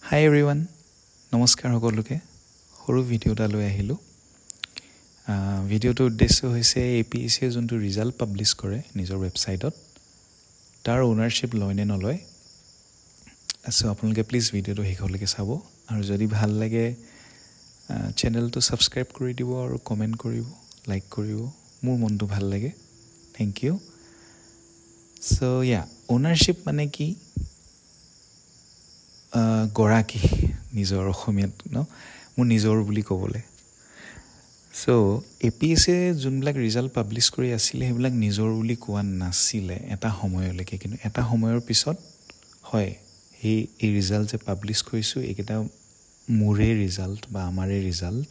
Hi everyone, নমস্কাৰ সকলোকে সৰু ভিডিও এটা লৈ আহিলো ভিডিওটো উদ্দেশ্য হৈছে APSC যোনটো ৰিজাল্ট পাবলিশ কৰে নিজৰ ৱেবছাইটত তাৰ ওনাৰশিপ লয় নে নলয় সো আপোনালোকে প্লিজ ভিডিওটো হেকলৈকে চাব আৰু যদি ভাল লাগে চেনেলটো সাবস্ক্ৰাইব কৰি দিব আৰু কমেন্ট কৰিব লাইক কৰিব মোৰ মনটো ভাল লাগে থ্যাংক ইউ সো ওনাৰশিপ মানে কি গৰাকী নিজৰ অসমীয়াত মোৰ নিজৰ বুলি ক'বলে সো APSC যোনবিলাক ৰিজাল্ট পাবলিশ কৰি আছিল হেবিলাক নিজৰ বুলি কোৱা নাছিলে এটা সময়লৈকে কিন্তু এটা সময়ৰ পিছত হয় এই ৰিজাল্ট যে পাবলিশ কৰিছো এইকেইটা মোৰে ৰিজাল্ট বা আমাৰে ৰিজাল্ট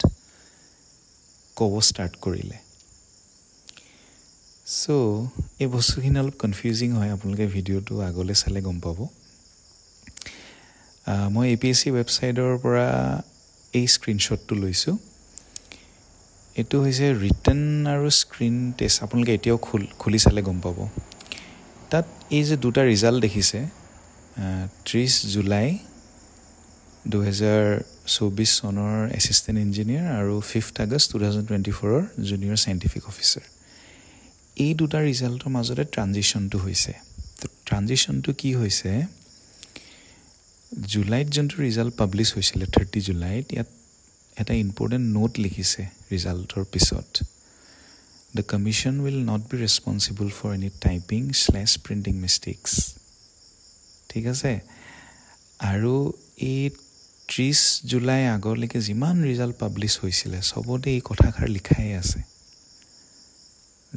ক'ব ষ্টাৰ্ট কৰিলে সো এই বস্তুখিনি অলপ কনফিউজিং হয় আপোনালোকে ভিডিওটো আগলৈ চালে গম পাব মই APSC ৱেবছাইটৰ পৰা এই স্ক্ৰিনশ্বটটো লৈছো এটো হৈছে ৰিটেন আৰু স্ক্ৰিন টেষ্ট আপোনালোকে এতিয়াও খুলি চালে গম পাব তাত এই যে দুটা ৰিজাল্ট দেখিছে 30 জুলাই 2024 চনৰ এসিস্টেন্ট ইঞ্জিনিয়াৰ আৰু 5 আগষ্ট 2024 ৰ জুনিয়ৰ সাইন্টিফিক অফিচাৰ এই দুটা ৰিজাল্টৰ মাজতে ট্ৰানজিশনটো হৈছে তো ট্ৰানজিশনটো কি হৈছে জুলাইত যোনটো ৰিজাল্ট পাবলিশ হৈছিল 30 জুলাইত ইয়াত এটা ইম্পৰ্টেন্ট নোট লিখিছে ৰিজাল্টৰ পিছত The commission will not be responsible for any typing/printing mistakes ঠিক আছে আৰু এই 30 জুলাই আগলৈকে যিমান ৰিজাল্ট পাবলিশ হৈছিল সবতে এই কথাখাৰ লিখাই আছে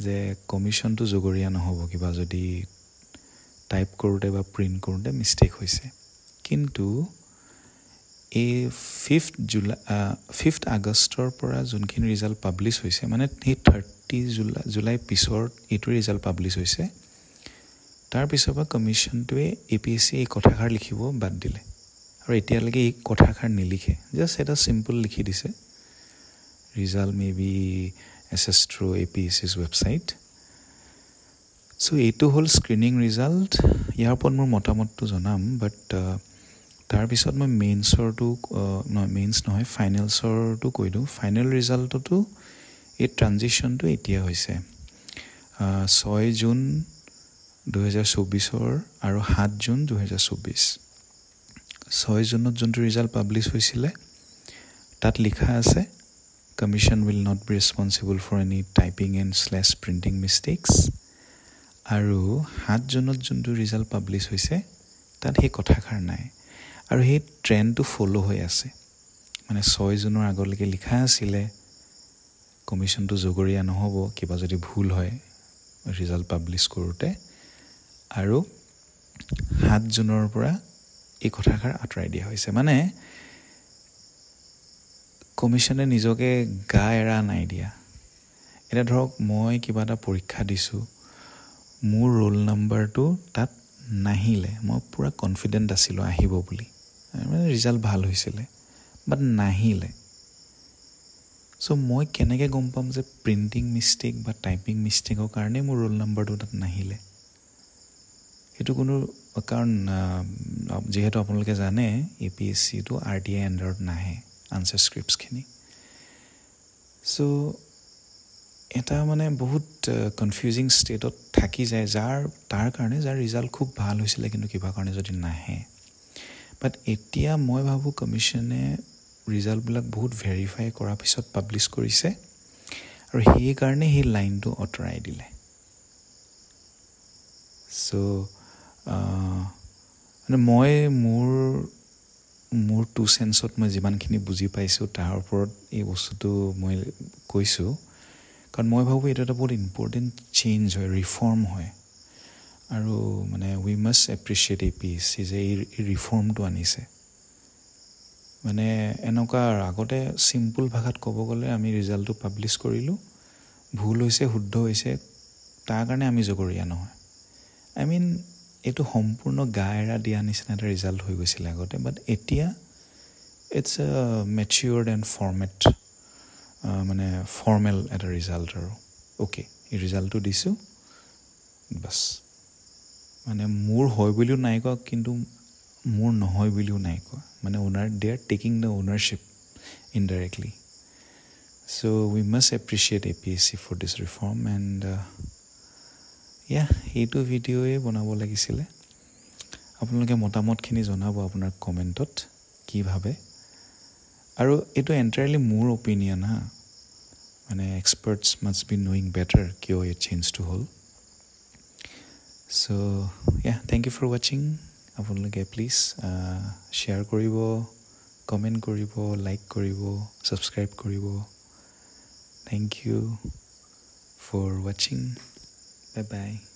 যে কমিশনটো জগৰীয়া নহব কিবা যদি টাইপ কৰোতে বা প্ৰিন্ট কৰোতে মিস্টেক হৈছে কিন্তু এই 5 আগষ্টৰ পৰা যোনখিনি ৰিজাল্ট পাবলিশ হৈছে মানে এই 30 জুলাই পিছৰ এইটো ৰিজাল্ট পাবলিশ হৈছে তাৰ পিছৰ পৰা কমিশনটোৱে APSC এই কথাখাৰ লিখিব বাদ দিলে আৰু এতিয়ালৈকে এই কথাখাৰ নিলিখে জাস্ট এটা সিম্পল লিখি দিছে result may be assessed through APSC's website so এইটো হল স্ক্ৰিনিং ৰিজাল্ট ইয়াৰ ওপৰত মোৰ মতামতটো জনাম বাট তাৰ পিছত মই মেইনছৰটো মেইনছ নহয় ফাইনেলছৰটো কৈ দিওঁ ফাইনেল ৰিজাল্টটো এই ট্ৰানজিশনটো এতিয়া হৈছে 6 জুন 2024 আৰু 7 জুন 2024 6 জুনত যোনটো ৰিজাল্ট পাবলিশ হৈছিল তাত লিখা আছে Commission will not be responsible for any typing/printing mistakes আৰু 7 জুনত যোনটো ৰিজাল্ট পাবলিশ হৈছে তাত এই কথাখাৰ নাই আৰু এই ট্ৰেন্ডটো ফলো হৈ আছে মানে 6 জুনৰ আগলৈকে লিখা আছিল কমিশনটো জগৰীয়া নহব কিবা যদি ভুল হয় ৰিজাল্ট পাবলিশ কৰোতে আৰু 7 জুনৰ পৰা এই কথাখাৰ আঁতৰাই দিয়া হৈছে মানে কমিশনে নিজকে গা এৰা নাই দিয়া এটা ধৰক মই কিবা এটা পৰীক্ষা দিছো মোৰ ৰোল নাম্বাৰটো তাত নাহিলে মই পুৰা কনফিডেন্ট আছিলো আহিব বুলি মানে ৰিজাল্ট ভাল হৈছিল বাট নাহিলে সো মই কেনেকৈ গম পাম যে প্ৰিন্টিং মিস্টেক বা টাইপিং মিস্টেকৰ কাৰণে মোৰ ৰোল নাম্বাৰটো তাত নাহিলে এটো কোনো কাৰণ যেহেতু আপোনালোকে জানে APSC টো RTI আন্ডাৰত নাহে আনসাৰ স্ক্ৰিপ্টছ খিনি সো এটা মানে বহুত কনফিউজিং ষ্টেটত থাকি যায় তাৰ কাৰণে যাৰ ৰিজাল্ট খুব ভাল হৈছিল কিন্তু কিবা কাৰণে যদি নাহে বাট এতিয়া মই ভাবো কমিশনে ৰিজাল্ট বিলাক বহুত ভেৰিফাই কৰাৰ পিছত পাবলিশ কৰিছে আৰু সেই কাৰণে এই লাইনটো অতৰাই দিলে সো মই মোৰ টু সেন্সত মই যিমানখিনি বুজি পাইছো তাৰ ওপৰত এই বস্তুটো মই কৈছো কাৰণ মই ভাবো এটা বহুত ইম্পৰ্টেন্ট চেঞ্জ হয় ৰিফৰ্ম হয় আৰু মানে we must appreciate APSC যে এই ৰিফৰ্মটো আনিছে মানে এনেকুৱা আগতে সিম্পল ভাষাত ক'ব গ'লে আমি ৰিজাল্টটো পাবলিশ কৰিলো ভুল হৈছে শুদ্ধ হৈছে তাৰ কাৰণে আমি জগৰীয়া নহয় I mean এটো সম্পূৰ্ণ গায়ৰা দিয়া নিচিনা এটা ৰিজাল্ট হৈ গৈছিল আগতে বাট এতিয়া it's a matured and মানে ফৰ্মেল এটা ৰিজাল্ট আৰু ওকে এই ৰিজাল্টটো দিছো বাস মানে মোৰ হয় বুলিও নাই কোৱা কিন্তু মোৰ নহয় বুলিও নাই কোৱা মানে they are taking the ownership indirectly so' we must appreciate APSC for this reform and সেইটো ভিডিঅ'য়ে বনাব লাগিছিলে আপোনালোকে মতামতখিনি জনাব আপোনাৰ কমেণ্টত কি ভাবে আৰু এইটো এণ্টায়াৰলি মোৰ অপিনিয়ন হা মানে experts must be knowing better কিয় এই চেঞ্জটো হ'ল চ' থেংক ইউ ফৰ ৱাচিং আপোনালোকে প্লিজ শ্বেয়াৰ কৰিব কমেণ্ট কৰিব লাইক কৰিব ছাবস্ক্ৰাইব কৰিব থেংক ইউ ফৰ ৱাচিং বাই বাই